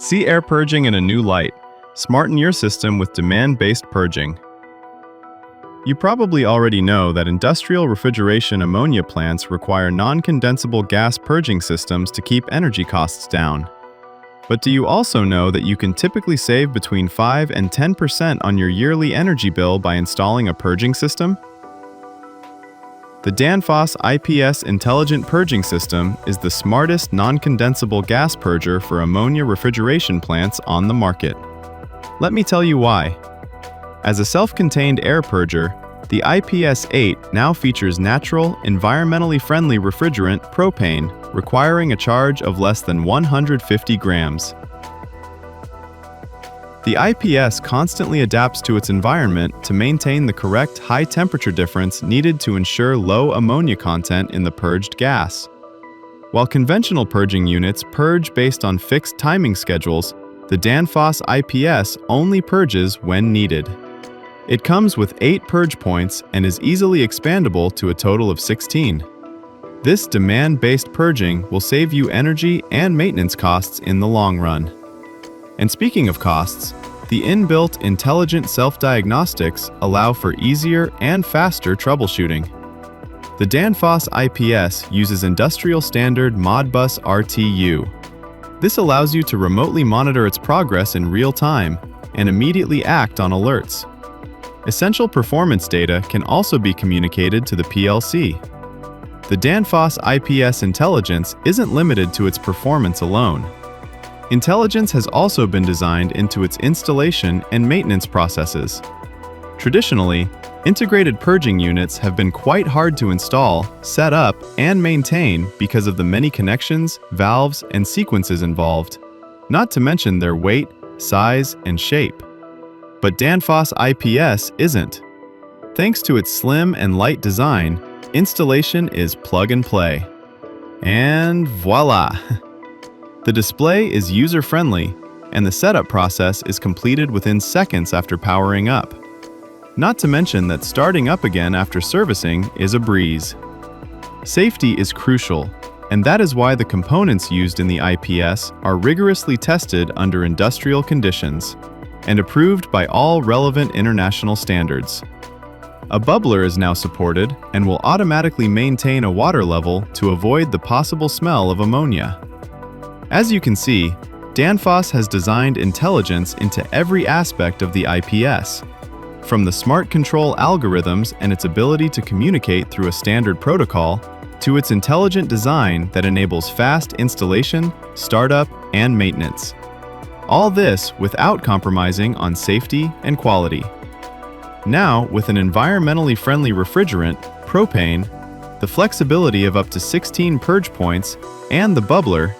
See air purging in a new light. Smarten your system with demand-based purging. You probably already know that industrial refrigeration ammonia plants require non-condensable gas purging systems to keep energy costs down. But do you also know that you can typically save between 5 and 10% on your yearly energy bill by installing a purging system? The Danfoss IPS Intelligent Purging System is the smartest non-condensable gas purger for ammonia refrigeration plants on the market. Let me tell you why. As a self-contained air purger, the IPS-8 now features natural, environmentally friendly refrigerant propane, requiring a charge of less than 150 grams. The IPS constantly adapts to its environment to maintain the correct high temperature difference needed to ensure low ammonia content in the purged gas. While conventional purging units purge based on fixed timing schedules, the Danfoss IPS only purges when needed. It comes with 8 purge points and is easily expandable to a total of 16. This demand-based purging will save you energy and maintenance costs in the long run. And speaking of costs, the inbuilt intelligent self-diagnostics allow for easier and faster troubleshooting. The Danfoss IPS uses industrial standard Modbus RTU. This allows you to remotely monitor its progress in real time and immediately act on alerts. Essential performance data can also be communicated to the PLC. The Danfoss IPS intelligence isn't limited to its performance alone. Intelligence has also been designed into its installation and maintenance processes. Traditionally, integrated purging units have been quite hard to install, set up, and maintain because of the many connections, valves, and sequences involved, not to mention their weight, size, and shape. But Danfoss IPS isn't. Thanks to its slim and light design, installation is plug and play. And voila! The display is user-friendly, and the setup process is completed within seconds after powering up. Not to mention that starting up again after servicing is a breeze. Safety is crucial, and that is why the components used in the IPS are rigorously tested under industrial conditions and approved by all relevant international standards. A bubbler is now supported and will automatically maintain a water level to avoid the possible smell of ammonia. As you can see, Danfoss has designed intelligence into every aspect of the IPS, from the smart control algorithms and its ability to communicate through a standard protocol, to its intelligent design that enables fast installation, startup, and maintenance. All this without compromising on safety and quality. Now, with an environmentally friendly refrigerant, propane, the flexibility of up to 16 purge points, and the bubbler,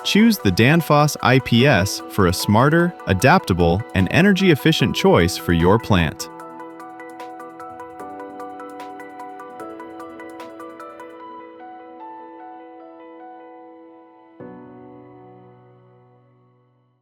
choose the Danfoss IPS for a smarter, adaptable, and energy-efficient choice for your plant.